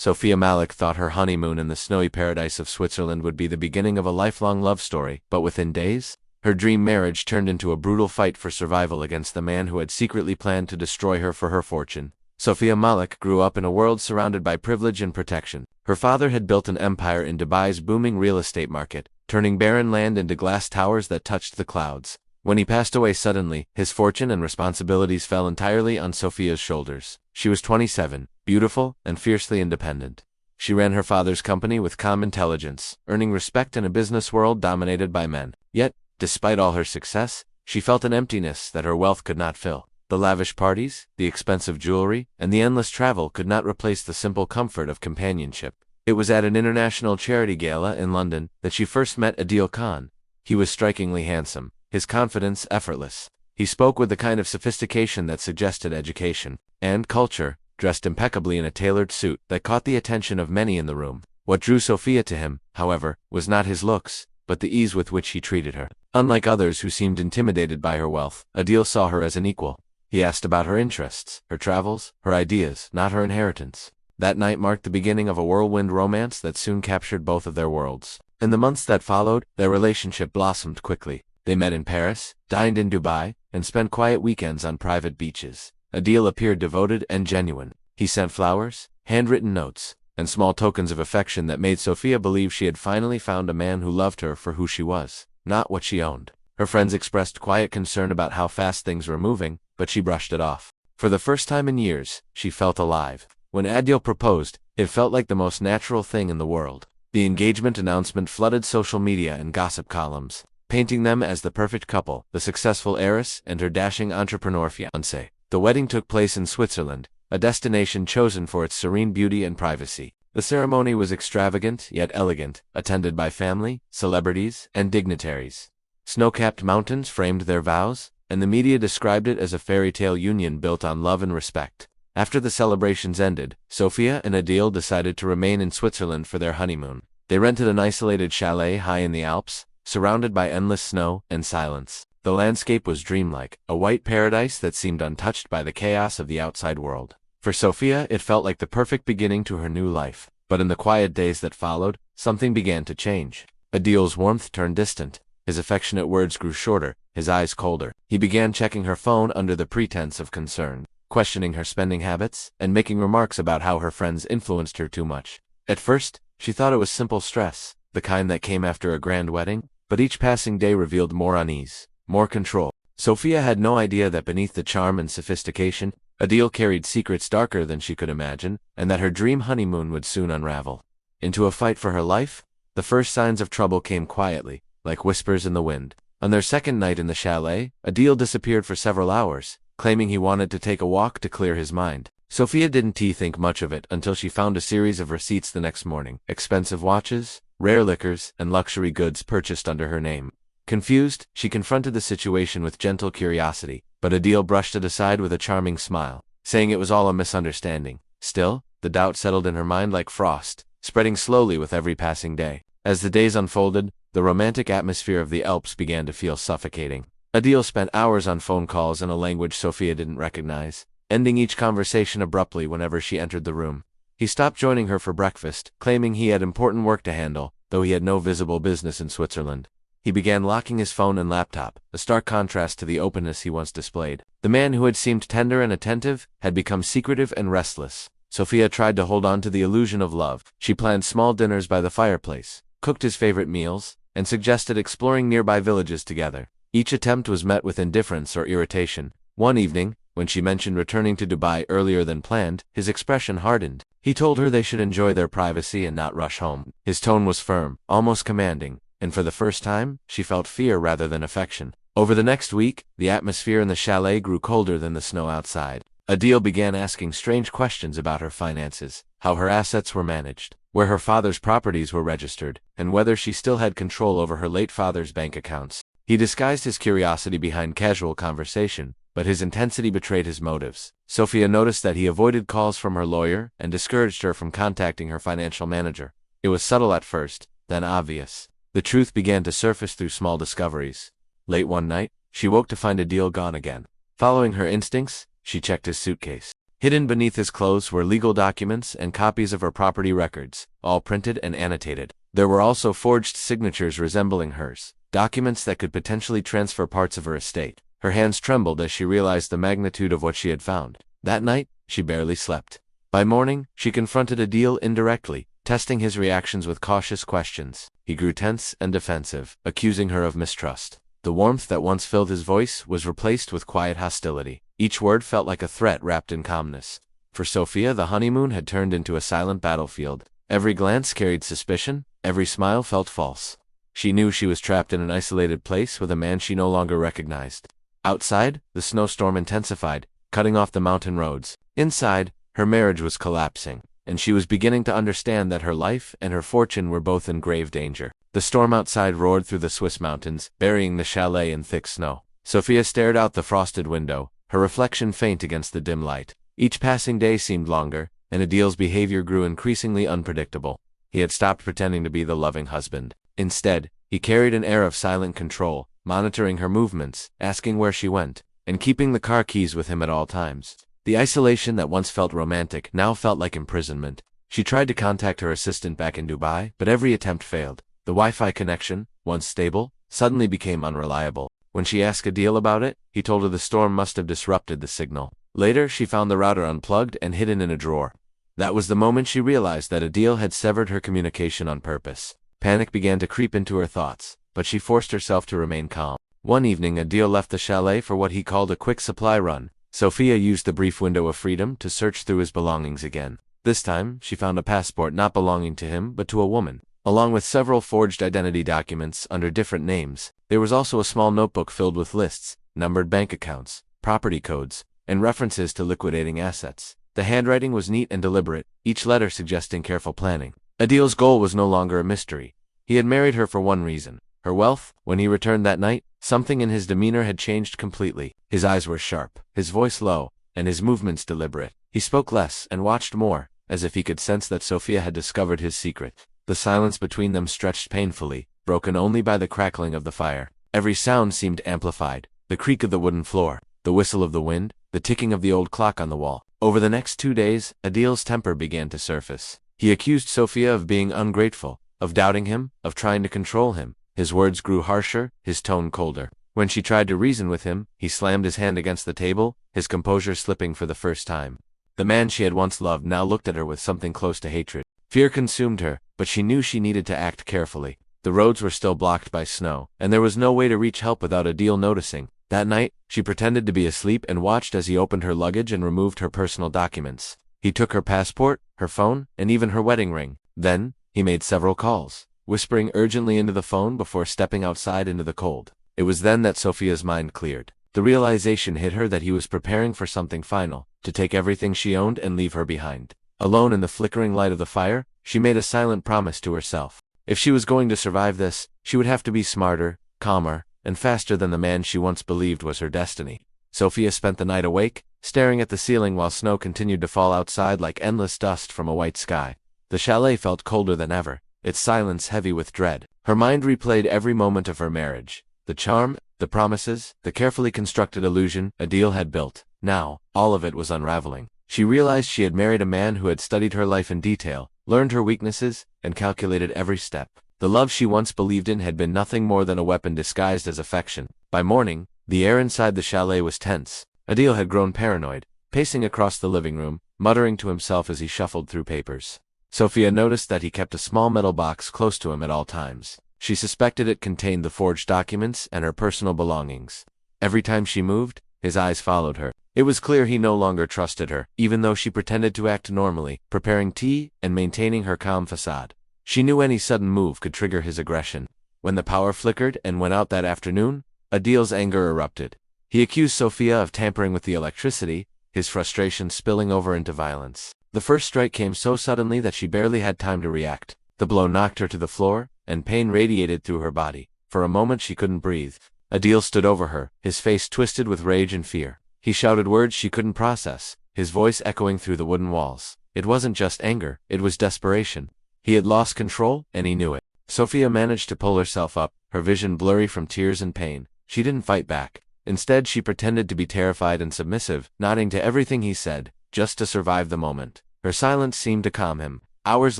Sophia Malik thought her honeymoon in the snowy paradise of Switzerland would be the beginning of a lifelong love story, but within days, her dream marriage turned into a brutal fight for survival against the man who had secretly planned to destroy her for her fortune. Sophia Malik grew up in a world surrounded by privilege and protection. Her father had built an empire in Dubai's booming real estate market, turning barren land into glass towers that touched the clouds. When he passed away suddenly, his fortune and responsibilities fell entirely on Sophia's shoulders. She was 27, beautiful, and fiercely independent. She ran her father's company with calm intelligence, earning respect in a business world dominated by men. Yet, despite all her success, she felt an emptiness that her wealth could not fill. The lavish parties, the expensive jewelry, and the endless travel could not replace the simple comfort of companionship. It was at an international charity gala in London that she first met Adil Khan. He was strikingly handsome, his confidence effortless. He spoke with the kind of sophistication that suggested education and culture, dressed impeccably in a tailored suit that caught the attention of many in the room. What drew Sophia to him, however, was not his looks, but the ease with which he treated her. Unlike others who seemed intimidated by her wealth, Adil saw her as an equal. He asked about her interests, her travels, her ideas, not her inheritance. That night marked the beginning of a whirlwind romance that soon captured both of their worlds. In the months that followed, their relationship blossomed quickly. They met in Paris, dined in Dubai, and spent quiet weekends on private beaches. Adil appeared devoted and genuine. He sent flowers, handwritten notes, and small tokens of affection that made Sophia believe she had finally found a man who loved her for who she was, not what she owned. Her friends expressed quiet concern about how fast things were moving, but she brushed it off. For the first time in years, she felt alive. When Adil proposed, it felt like the most natural thing in the world. The engagement announcement flooded social media and gossip columns, painting them as the perfect couple, the successful heiress and her dashing entrepreneur fiancé. The wedding took place in Switzerland, a destination chosen for its serene beauty and privacy. The ceremony was extravagant yet elegant, attended by family, celebrities, and dignitaries. Snow-capped mountains framed their vows, and the media described it as a fairy tale union built on love and respect. After the celebrations ended, Sophia and Adil decided to remain in Switzerland for their honeymoon. They rented an isolated chalet high in the Alps, surrounded by endless snow and silence. The landscape was dreamlike, a white paradise that seemed untouched by the chaos of the outside world. For Sophia, it felt like the perfect beginning to her new life. But in the quiet days that followed, something began to change. Adil's warmth turned distant. His affectionate words grew shorter, his eyes colder. He began checking her phone under the pretense of concern, questioning her spending habits, and making remarks about how her friends influenced her too much. At first, she thought it was simple stress, the kind that came after a grand wedding, but each passing day revealed more unease, more control. Sophia had no idea that beneath the charm and sophistication, Adil carried secrets darker than she could imagine, and that her dream honeymoon would soon unravel. Into a fight for her life, the first signs of trouble came quietly, like whispers in the wind. On their second night in the chalet, Adil disappeared for several hours, claiming he wanted to take a walk to clear his mind. Sophia didn't think much of it until she found a series of receipts the next morning. Expensive watches, rare liquors, and luxury goods purchased under her name. Confused, she confronted the situation with gentle curiosity, but Adil brushed it aside with a charming smile, saying it was all a misunderstanding. Still, the doubt settled in her mind like frost, spreading slowly with every passing day. As the days unfolded, the romantic atmosphere of the Alps began to feel suffocating. Adil spent hours on phone calls in a language Sophia didn't recognize, ending each conversation abruptly whenever she entered the room. He stopped joining her for breakfast, claiming he had important work to handle, though he had no visible business in Switzerland. He began locking his phone and laptop, a stark contrast to the openness he once displayed. The man who had seemed tender and attentive had become secretive and restless. Sophia tried to hold on to the illusion of love. She planned small dinners by the fireplace, cooked his favorite meals, and suggested exploring nearby villages together. Each attempt was met with indifference or irritation. One evening, when she mentioned returning to Dubai earlier than planned, his expression hardened. He told her they should enjoy their privacy and not rush home. His tone was firm, almost commanding, and for the first time, she felt fear rather than affection. Over the next week, the atmosphere in the chalet grew colder than the snow outside. Adil began asking strange questions about her finances, how her assets were managed, where her father's properties were registered, and whether she still had control over her late father's bank accounts. He disguised his curiosity behind casual conversation, but his intensity betrayed his motives. Sophia noticed that he avoided calls from her lawyer and discouraged her from contacting her financial manager. It was subtle at first, then obvious. The truth began to surface through small discoveries. Late one night, she woke to find Adil gone again. Following her instincts, she checked his suitcase. Hidden beneath his clothes were legal documents and copies of her property records, all printed and annotated. There were also forged signatures resembling hers, documents that could potentially transfer parts of her estate. Her hands trembled as she realized the magnitude of what she had found. That night, she barely slept. By morning, she confronted Adil indirectly, testing his reactions with cautious questions. He grew tense and defensive, accusing her of mistrust. The warmth that once filled his voice was replaced with quiet hostility. Each word felt like a threat wrapped in calmness. For Sophia, the honeymoon had turned into a silent battlefield. Every glance carried suspicion, every smile felt false. She knew she was trapped in an isolated place with a man she no longer recognized. Outside, the snowstorm intensified, cutting off the mountain roads. Inside, her marriage was collapsing, and she was beginning to understand that her life and her fortune were both in grave danger. The storm outside roared through the Swiss mountains, burying the chalet in thick snow. Sophia stared out the frosted window, her reflection faint against the dim light. Each passing day seemed longer, and Adil's behavior grew increasingly unpredictable. He had stopped pretending to be the loving husband. Instead, he carried an air of silent control, monitoring her movements, asking where she went, and keeping the car keys with him at all times. The isolation that once felt romantic now felt like imprisonment. She tried to contact her assistant back in Dubai, but every attempt failed. The Wi-Fi connection, once stable, suddenly became unreliable. When she asked Adil about it, he told her the storm must have disrupted the signal. Later, she found the router unplugged and hidden in a drawer. That was the moment she realized that Adil had severed her communication on purpose. Panic began to creep into her thoughts, but she forced herself to remain calm. One evening, Adil left the chalet for what he called a quick supply run. Sophia used the brief window of freedom to search through his belongings again. This time, she found a passport not belonging to him but to a woman. Along with several forged identity documents under different names, there was also a small notebook filled with lists, numbered bank accounts, property codes, and references to liquidating assets. The handwriting was neat and deliberate, each letter suggesting careful planning. Adil's goal was no longer a mystery. He had married her for one reason: her wealth. When he returned that night, something in his demeanor had changed completely. His eyes were sharp, his voice low, and his movements deliberate. He spoke less and watched more, as if he could sense that Sophia had discovered his secret. The silence between them stretched painfully, broken only by the crackling of the fire. Every sound seemed amplified: the creak of the wooden floor, the whistle of the wind, the ticking of the old clock on the wall. Over the next 2 days, Adil's temper began to surface. He accused Sophia of being ungrateful, of doubting him, of trying to control him. His words grew harsher, his tone colder. When she tried to reason with him, he slammed his hand against the table, his composure slipping for the first time. The man she had once loved now looked at her with something close to hatred. Fear consumed her, but she knew she needed to act carefully. The roads were still blocked by snow, and there was no way to reach help without Adil noticing. That night, she pretended to be asleep and watched as he opened her luggage and removed her personal documents. He took her passport, her phone, and even her wedding ring. Then, he made several calls, whispering urgently into the phone before stepping outside into the cold. It was then that Sophia's mind cleared. The realization hit her that he was preparing for something final, to take everything she owned and leave her behind. Alone in the flickering light of the fire, she made a silent promise to herself. If she was going to survive this, she would have to be smarter, calmer, and faster than the man she once believed was her destiny. Sophia spent the night awake, staring at the ceiling while snow continued to fall outside like endless dust from a white sky. The chalet felt colder than ever, its silence heavy with dread. Her mind replayed every moment of her marriage. The charm, the promises, the carefully constructed illusion Adil had built. Now, all of it was unraveling. She realized she had married a man who had studied her life in detail, learned her weaknesses, and calculated every step. The love she once believed in had been nothing more than a weapon disguised as affection. By morning, the air inside the chalet was tense. Adil had grown paranoid, pacing across the living room, muttering to himself as he shuffled through papers. Sophia noticed that he kept a small metal box close to him at all times. She suspected it contained the forged documents and her personal belongings. Every time she moved, his eyes followed her. It was clear he no longer trusted her, even though she pretended to act normally, preparing tea and maintaining her calm facade. She knew any sudden move could trigger his aggression. When the power flickered and went out that afternoon, Adil's anger erupted. He accused Sophia of tampering with the electricity, his frustration spilling over into violence. The first strike came so suddenly that she barely had time to react. The blow knocked her to the floor, and pain radiated through her body. For a moment she couldn't breathe. Adil stood over her, his face twisted with rage and fear. He shouted words she couldn't process, his voice echoing through the wooden walls. It wasn't just anger, it was desperation. He had lost control, and he knew it. Sophia managed to pull herself up, her vision blurry from tears and pain. She didn't fight back. Instead, she pretended to be terrified and submissive, nodding to everything he said. just to survive the moment. Her silence seemed to calm him. Hours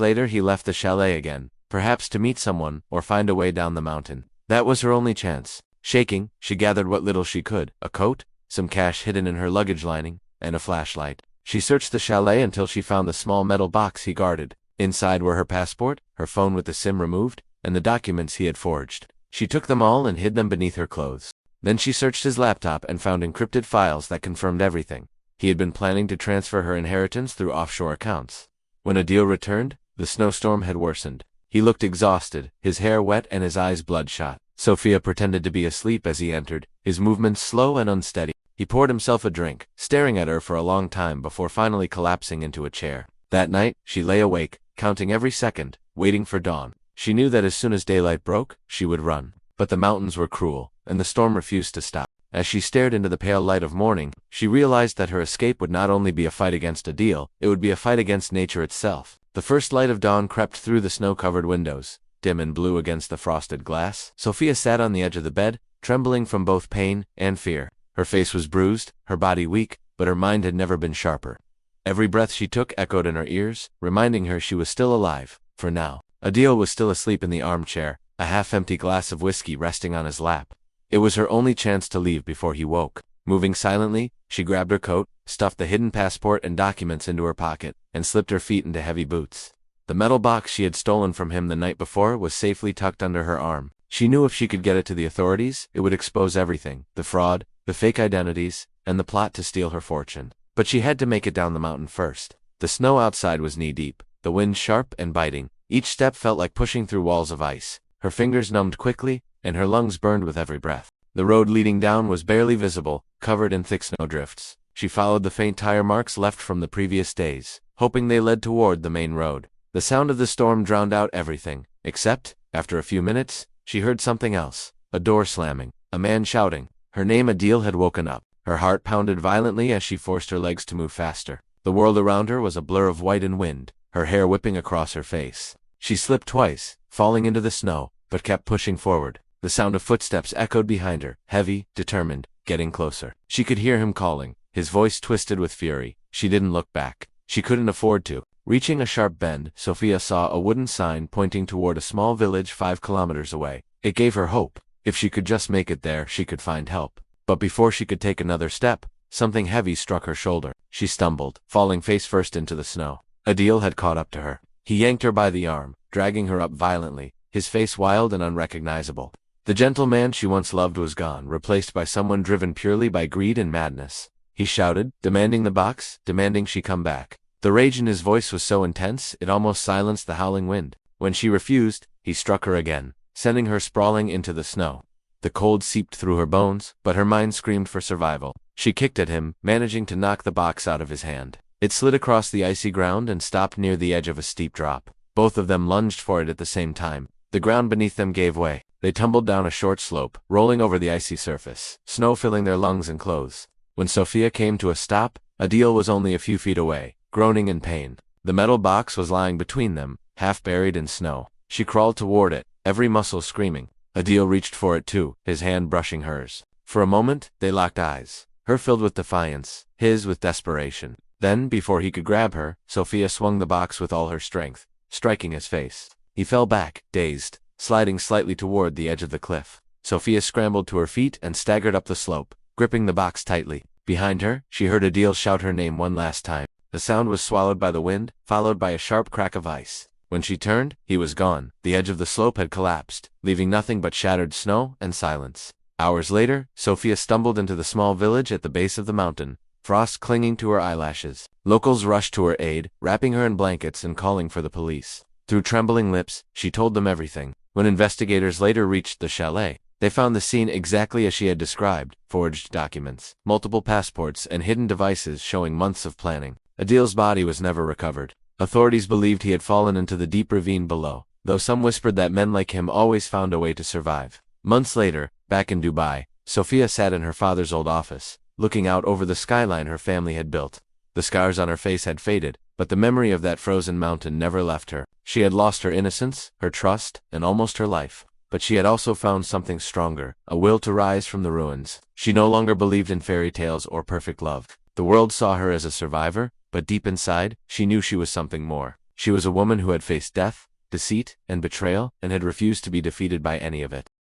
later he left the chalet again, perhaps to meet someone or find a way down the mountain. That was her only chance. Shaking, she gathered what little she could: a coat, some cash hidden in her luggage lining, and a flashlight. She searched the chalet until she found the small metal box he guarded. Inside were her passport, her phone with the SIM removed, and the documents he had forged. She took them all and hid them beneath her clothes. Then she searched his laptop and found encrypted files that confirmed everything. He had been planning to transfer her inheritance through offshore accounts. When Adil returned, the snowstorm had worsened. He looked exhausted, his hair wet and his eyes bloodshot. Sophia pretended to be asleep as he entered, his movements slow and unsteady. He poured himself a drink, staring at her for a long time before finally collapsing into a chair. That night, she lay awake, counting every second, waiting for dawn. She knew that as soon as daylight broke, she would run. But the mountains were cruel, and the storm refused to stop. As she stared into the pale light of morning, she realized that her escape would not only be a fight against Adil, it would be a fight against nature itself. The first light of dawn crept through the snow-covered windows, dim and blue against the frosted glass. Sophia sat on the edge of the bed, trembling from both pain and fear. Her face was bruised, her body weak, but her mind had never been sharper. Every breath she took echoed in her ears, reminding her she was still alive, for now. Adil was still asleep in the armchair, a half-empty glass of whiskey resting on his lap. It was her only chance to leave before he woke. Moving silently, she grabbed her coat, stuffed the hidden passport and documents into her pocket, and slipped her feet into heavy boots. The metal box she had stolen from him the night before was safely tucked under her arm. She knew if she could get it to the authorities, it would expose everything: the fraud, the fake identities, and the plot to steal her fortune. But she had to make it down the mountain first. The snow outside was knee-deep, the wind sharp and biting. Each step felt like pushing through walls of ice. Her fingers numbed quickly, and her lungs burned with every breath. The road leading down was barely visible, covered in thick snowdrifts. She followed the faint tire marks left from the previous days, hoping they led toward the main road. The sound of the storm drowned out everything, except, after a few minutes, she heard something else: a door slamming, a man shouting. Her name. Adil had woken up. Her heart pounded violently as she forced her legs to move faster. The world around her was a blur of white and wind, her hair whipping across her face. She slipped twice, falling into the snow, but kept pushing forward. The sound of footsteps echoed behind her, heavy, determined, getting closer. She could hear him calling, his voice twisted with fury. She didn't look back. She couldn't afford to. Reaching a sharp bend, Sophia saw a wooden sign pointing toward a small village 5 kilometers away. It gave her hope. If she could just make it there, she could find help. But before she could take another step, something heavy struck her shoulder. She stumbled, falling face first into the snow. Adil had caught up to her. He yanked her by the arm, dragging her up violently, his face wild and unrecognizable. The gentle man she once loved was gone, replaced by someone driven purely by greed and madness. He shouted, demanding the box, demanding she come back. The rage in his voice was so intense, it almost silenced the howling wind. When she refused, he struck her again, sending her sprawling into the snow. The cold seeped through her bones, but her mind screamed for survival. She kicked at him, managing to knock the box out of his hand. It slid across the icy ground and stopped near the edge of a steep drop. Both of them lunged for it at the same time. The ground beneath them gave way. They tumbled down a short slope, rolling over the icy surface, snow filling their lungs and clothes. When Sophia came to a stop, Adil was only a few feet away, groaning in pain. The metal box was lying between them, half buried in snow. She crawled toward it, every muscle screaming. Adil reached for it too, his hand brushing hers. For a moment, they locked eyes, her filled with defiance, his with desperation. Then, before he could grab her, Sophia swung the box with all her strength, striking his face. He fell back, dazed, sliding slightly toward the edge of the cliff. Sophia scrambled to her feet and staggered up the slope, gripping the box tightly. Behind her, she heard Adil shout her name one last time. The sound was swallowed by the wind, followed by a sharp crack of ice. When she turned, he was gone. The edge of the slope had collapsed, leaving nothing but shattered snow and silence. Hours later, Sophia stumbled into the small village at the base of the mountain, frost clinging to her eyelashes. Locals rushed to her aid, wrapping her in blankets and calling for the police. Through trembling lips, she told them everything. When investigators later reached the chalet, they found the scene exactly as she had described: forged documents, multiple passports, and hidden devices showing months of planning. Adil's body was never recovered. Authorities believed he had fallen into the deep ravine below, though some whispered that men like him always found a way to survive. Months later, back in Dubai, Sophia sat in her father's old office, looking out over the skyline her family had built. The scars on her face had faded, but the memory of that frozen mountain never left her. She had lost her innocence, her trust, and almost her life. But she had also found something stronger, a will to rise from the ruins. She no longer believed in fairy tales or perfect love. The world saw her as a survivor, but deep inside, she knew she was something more. She was a woman who had faced death, deceit, and betrayal, and had refused to be defeated by any of it.